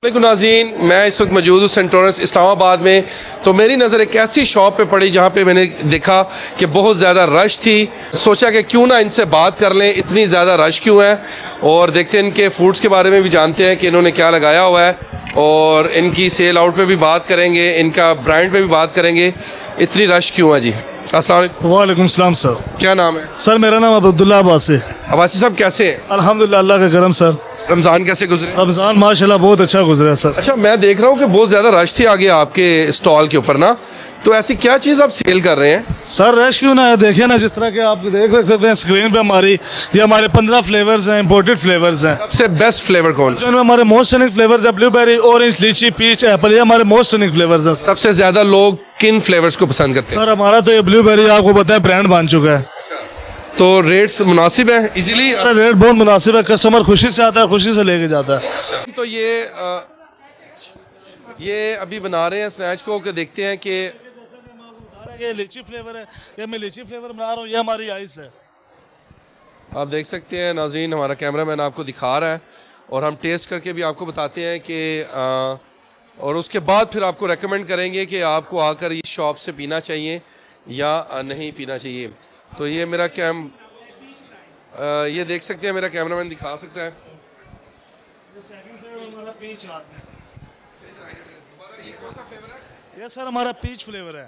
नाज़रीन, मैं इस वक्त मौजूद हूँ सेंटोरस इस्लामाबाद में। तो मेरी नज़र एक ऐसी शॉप पे पड़ी जहाँ पे मैंने देखा कि बहुत ज़्यादा रश थी। सोचा कि क्यों ना इनसे बात कर लें, इतनी ज़्यादा रश क्यों है, और देखते हैं इनके फूड्स के बारे में भी जानते हैं कि इन्होंने क्या लगाया हुआ है, और इनकी सेल आउट पे भी बात करेंगे, इनका ब्रांड पे भी बात करेंगे। इतनी रश क्यों है जी? अस्सलाम वालेकुम। वालेकुम सलाम सर। क्या नाम है? सर मेरा नाम अब्दुल्ला अब्बासी। अब्बासी साहब कैसे हैं? अल्हम्दुलिल्लाह, अल्लाह का करम सर। रमज़ान कैसे गुजरे? रमज़ान माशाल्लाह बहुत अच्छा गुजरा सर। अच्छा, मैं देख रहा हूँ कि बहुत ज़्यादा रश थी आगे आपके स्टॉल के ऊपर ना, तो ऐसी क्या चीज़ आप सेल कर रहे हैं? सर रश क्यों ना है, देखिए ना, जिस तरह के आप देख सकते हैं स्क्रीन पे हमारी ये हमारे 15 फ्लेवर्स हैं, इंपोर्टेड फ्लेवर्स हैं। सबसे बेस्ट फ्लेवर कौन? जो इनमें हमारे मोस्ट रनिंग फ्लेवर्स हैं blueberry, orange, lychee, peach, Apple, ये हमारे मोस्ट रनिंग फ्लेवर्स हैं। सबसे ज़्यादा लोग किन फ्लेवर्स को पसंद करते हैं? सर हमारा तो ये ब्लूबेरी आपको पता है ब्रांड बन चुका है। तो रेट्स मुनासिब है इजीली? रेट बहुत मुनासिब है, कस्टमर खुशी से आता है, खुशी से लेके जाता है। तो ये अभी बना रहे हैं स्नैच को, कि देखते हैं कि ये लीची फ्लेवर है, ये मैं लीची फ्लेवर बना रहा हूँ, ये हमारी आइस है। आप देख सकते हैं नाज़रीन, हमारा कैमरामैन आपको दिखा रहा है और हम टेस्ट करके भी आपको बताते हैं कि और उसके बाद फिर आपको रेकमेंड करेंगे कि आपको आकर इस शॉप से पीना चाहिए या नहीं पीना चाहिए। तो ये मेरा ये देख सकते हैं, मेरा कैमरामैन दिखा सकता है। ये सर हमारा पीच फ्लेवर है,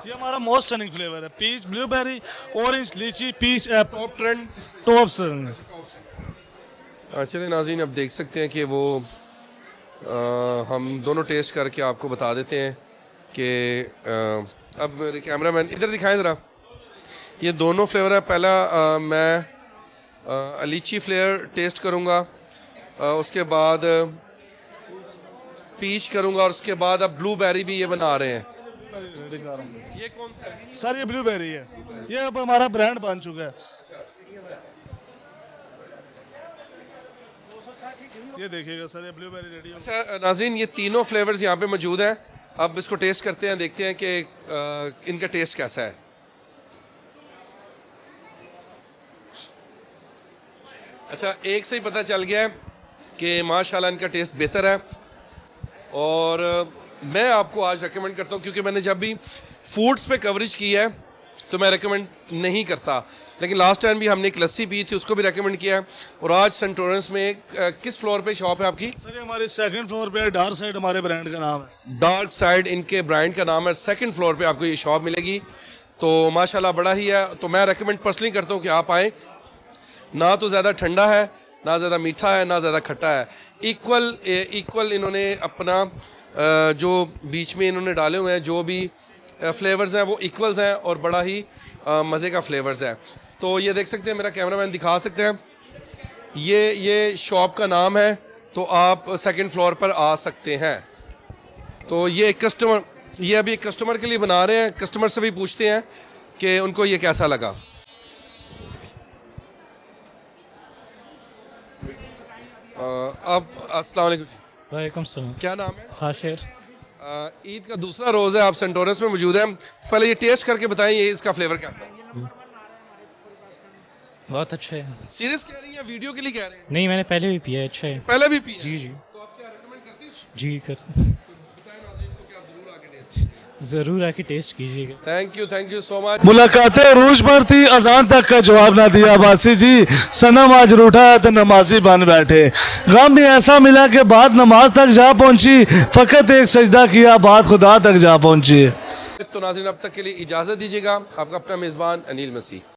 ये हमारा मोस्ट रनिंग फ्लेवर है। Peach, blueberry, orange, lychee, peach, apple, trend top trend. चलिए नाज़रीन, अब देख सकते हैं कि वो हम दोनों टेस्ट करके आपको बता देते हैं कि अब मेरे कैमरामैन इधर दिखाएं ज़रा। ये दोनों फ्लेवर है। पहला मैं लीची फ्लेवर टेस्ट करूँगा, उसके बाद पीच करूँगा, और उसके बाद अब ब्लूबेरी भी ये बना रहे हैं। ये कौन सा है? सर ये ब्लूबेरी है, ये अब हमारा ब्रांड बन चुका है। ये देखिएगा सर, ये ब्लूबेरी रेडी है। अच्छा नाज़रीन, ये तीनों फ्लेवर्स यहाँ पे मौजूद हैं। अब इसको टेस्ट करते हैं, देखते हैं कि इनका टेस्ट कैसा है। अच्छा, एक से ही पता चल गया है कि माशाल्लाह इनका टेस्ट बेहतर है, और मैं आपको आज रेकमेंड करता हूँ, क्योंकि मैंने जब भी फूड्स पे कवरेज की है तो मैं रेकमेंड नहीं करता, लेकिन लास्ट टाइम भी हमने एक लस्सी पी थी, उसको भी रेकमेंड किया है। और आज सेंटोरस में किस फ्लोर पे शॉप है आपकी? सर ये हमारे सेकंड फ्लोर पे डार्क साइड हमारे ब्रांड का नाम है। डार्क साइड इनके ब्रांड का नाम है। सेकंड फ्लोर पे आपको ये शॉप मिलेगी। तो माशाल्लाह बड़ा ही है, तो मैं रेकमेंड पर्सनली करता हूँ कि आप आएँ। ना तो ज़्यादा ठंडा है, ना ज़्यादा मीठा है, ना ज़्यादा खट्टा है। इक्वल इन्होंने अपना जो बीच में इन्होंने डाले हुए हैं, जो भी फ्लेवर्स हैं वो इक्वल्स हैं, और बड़ा ही मज़े का फ्लेवर्स है। तो ये देख सकते हैं, मेरा कैमरामैन दिखा सकते हैं, ये शॉप का नाम है। तो आप सेकंड फ्लोर पर आ सकते हैं। तो ये अभी एक कस्टमर के लिए बना रहे हैं। कस्टमर से भी पूछते हैं कि उनको ये कैसा लगा। अब अस्सलाम वालेकुम। वालेकुम सलाम। क्या नाम है? खाशिर। ईद का दूसरा रोज़ है, आप सेंटोरस में मौजूद हैं। पहले ये टेस्ट करके बताएं, ये इसका फ्लेवर कैसा है? बहुत अच्छा है। सीरियस कह रही हैं, वीडियो के लिए कह रहे हैं? नहीं, मैंने पहले भी पिया है, अच्छा है। पहले भी पिया? जी जी तो आप क्या रेकमेंड करते हैं? जी कर बताएं नाज़रीन को कि आप ज़रूर आके टेस्ट। ज़रूर आके टेस्ट कीजिएगा। Thank you so much. मुलाकातें रूज पर थी, अजान तक का जवाब ना दिया अब्बासी जी। सनम आज रूठा तो नमाजी बन बैठे। गम भी ऐसा मिला कि बात नमाज तक जा पहुंची, फकत एक सजदा किया, बात खुदा तक जा पहुंची। तो नाज़रीन, अब तक के लिए इजाज़त दीजिएगा। आपका अपना मेज़बान अनिल मसीह।